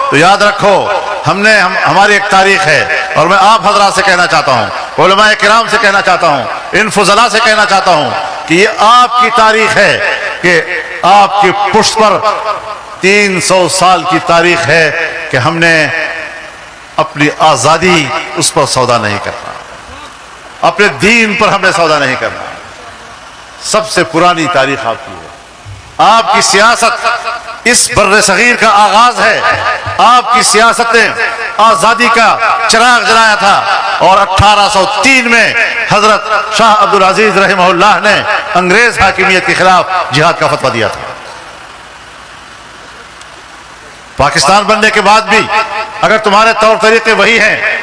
تو یاد رکھو ہماری ایک تاریخ ہے، اور میں آپ حضرات سے کہنا چاہتا ہوں، علماء کرام سے کہنا چاہتا ہوں، ان فضلاء سے کہنا چاہتا ہوں کہ یہ آپ کی تاریخ ہے، کہ آپ کی پشت پر 300 سال کی تاریخ ہے کہ ہم نے اپنی آزادی اس پر سودا نہیں کرنا، اپنے دین پر ہم نے سودا نہیں کرنا۔ سب سے پرانی تاریخ آپ کی ہے۔ آپ کی سیاست اس بر صغیر کا آغاز ہے۔ آپ کی سیاست نے آزادی کا چراغ جلایا تھا، اور 1803 میں حضرت شاہ عبدالعزیز رحمہ اللہ نے انگریز حاکمیت کے خلاف جہاد کا فتویٰ دیا تھا۔ پاکستان بننے کے بعد بھی اگر تمہارے طور طریقے وہی ہیں،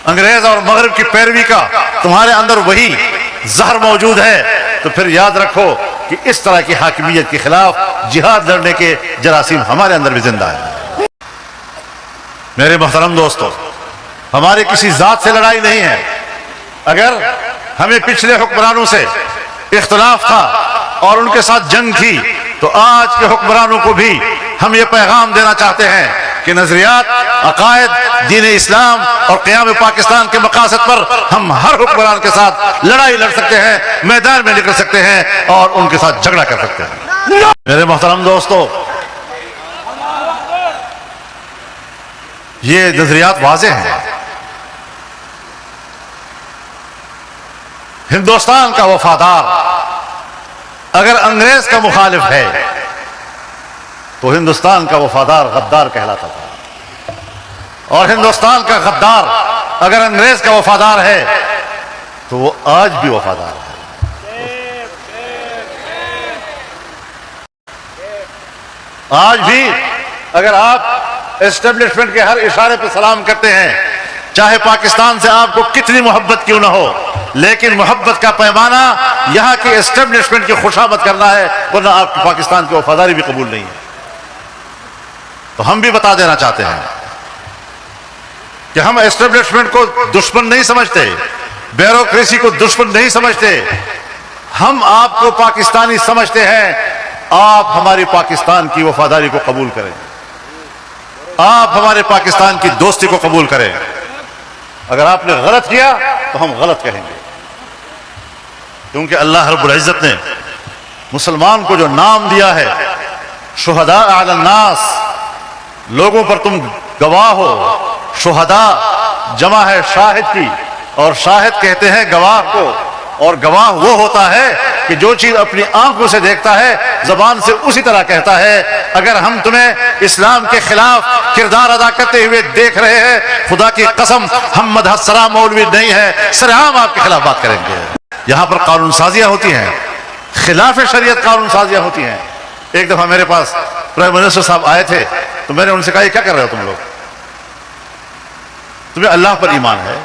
انگریز اور مغرب کی پیروی کا تمہارے اندر وہی زہر موجود ہے، تو پھر یاد رکھو کہ اس طرح کی حاکمیت کے خلاف جہاد لڑنے کے جراثیم ہمارے اندر بھی زندہ ہے۔ میرے محترم دوستو، ہماری کسی ذات سے لڑائی نہیں ہے۔ اگر ہمیں پچھلے حکمرانوں سے اختلاف تھا اور ان کے ساتھ جنگ تھی، تو آج کے حکمرانوں کو بھی ہم یہ پیغام دینا چاہتے ہیں کہ نظریات، عقائد، دین اسلام اور قیام پاکستان کے مقاصد پر ہم ہر حکمران کے ساتھ لڑائی لڑ سکتے ہیں، میدان میں نکل سکتے ہیں اور ان کے ساتھ جھگڑا کر سکتے ہیں۔ میرے محترم دوستو، یہ نظریات واضح ہیں۔ ہندوستان کا وفادار اگر انگریز کا مخالف ہے تو ہندوستان کا وفادار غدار کہلاتا تھا، اور ہندوستان کا غدار اگر انگریز کا وفادار ہے تو وہ آج بھی وفادار ہے۔ آج بھی اگر آپ اسٹیبلشمنٹ کے ہر اشارے پہ سلام کرتے ہیں، چاہے پاکستان سے آپ کو کتنی محبت کیوں نہ ہو، لیکن محبت کا پیمانہ یہاں کی اسٹیبلشمنٹ کی خوشامد کرنا ہے، ورنہ آپ کی پاکستان کی وفاداری بھی قبول نہیں ہے۔ تو ہم بھی بتا دینا چاہتے ہیں کہ ہم اسٹیبلشمنٹ کو دشمن نہیں سمجھتے، بیوروکریسی کو دشمن نہیں سمجھتے، ہم آپ کو پاکستانی سمجھتے ہیں۔ آپ ہماری پاکستان کی وفاداری کو قبول کریں، آپ ہمارے پاکستان کی دوستی کو قبول کریں۔ اگر آپ نے غلط کیا تو ہم غلط کہیں گے، کیونکہ اللہ رب العزت نے مسلمان کو جو نام دیا ہے، شہداء علی الناس، لوگوں پر تم گواہ ہو۔ شہداء جمع ہے شاہد کی، اور شاہد کہتے ہیں گواہ کو، اور گواہ وہ ہوتا ہے کہ جو چیز اپنی آنکھوں سے دیکھتا ہے زبان سے اسی طرح کہتا ہے۔ اگر ہم تمہیں اسلام کے خلاف کردار ادا کرتے ہوئے دیکھ رہے ہیں، خدا کی قسم ہم مدحت سرا مولوی نہیں ہے، سرعام آپ کے خلاف بات کریں گے۔ یہاں پر قانون سازیاں ہوتی ہیں، خلاف شریعت قانون سازیاں ہوتی ہیں۔ ایک دفعہ میرے پاس پرائم منسٹر صاحب آئے تھے، تو میں نے ان سے کہا یہ کیا کر رہے ہو تم لوگ؟ تمہیں اللہ پر ایمان ہے،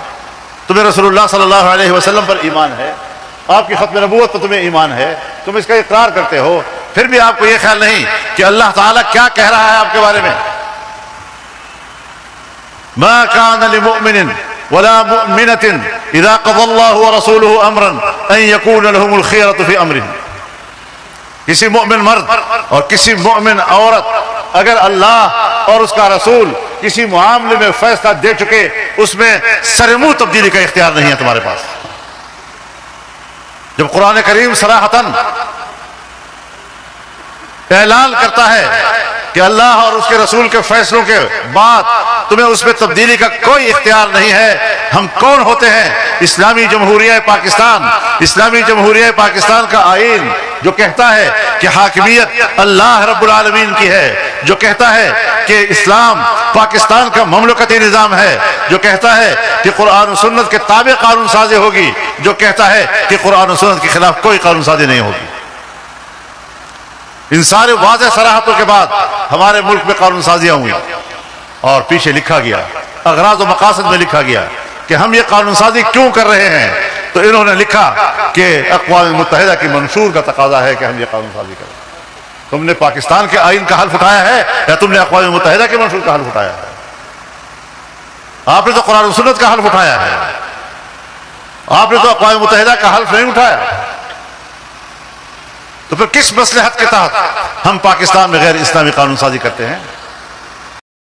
تمہیں رسول اللہ صلی اللہ علیہ وسلم پر ایمان ہے، آپ کی ختم نبوت پر تمہیں ایمان ہے، تم اس کا اقرار کرتے ہو، پھر بھی آپ کو یہ خیال نہیں کہ اللہ تعالیٰ کیا کہہ رہا ہے آپ کے بارے میں۔ ما كان لمؤمن ولا مؤمنة اذا قضى الله ورسوله امرا ان يكون لهم الخيرة في امرهم۔ کسی مؤمن مرد اور کسی مؤمن عورت اگر اللہ اور اس کا رسول کسی معاملے میں فیصلہ دے چکے، اس میں سر منہ تبدیلی کا اختیار نہیں ہے تمہارے پاس۔ جب قرآن کریم صراحتاً اعلان کرتا ہے کہ اللہ اور اس کے رسول کے فیصلوں کے بعد تمہیں اس میں تبدیلی کا کوئی اختیار نہیں ہے، ہم کون ہوتے ہیں؟ اسلامی جمہوریہ پاکستان، اسلامی جمہوریہ پاکستان کا آئین جو کہتا ہے کہ حاکمیت اللہ رب العالمین کی ہے، جو کہتا ہے کہ اسلام پاکستان کا مملکتی نظام ہے، جو کہتا ہے کہ قرآن و سنت کے تابع قانون سازی ہوگی، جو کہتا ہے کہ قرآن و سنت کے خلاف کوئی قانون سازی نہیں ہوگی۔ ان سارے واضح صراحتوں کے بعد ہمارے ملک میں قانون سازیاں ہوئی، اور پیچھے لکھا گیا، اغراض و مقاصد میں لکھا گیا کہ ہم یہ قانون سازی کیوں کر رہے ہیں۔ تو انہوں نے لکھا کہ اقوام متحدہ کی منشور کا تقاضا ہے کہ ہم یہ قانون سازی کریں۔ تم نے پاکستان کے آئین کا حلف اٹھایا ہے یا تم نے اقوام متحدہ کے منشور کا حلف اٹھایا ہے؟ آپ نے تو قرآن و سنت کا حلف اٹھایا ہے، آپ نے تو اقوام متحدہ کا حلف نہیں اٹھایا۔ تو پھر کس مصلحت کے تحت ہم پاکستان میں غیر اسلامی قانون سازی کرتے ہیں؟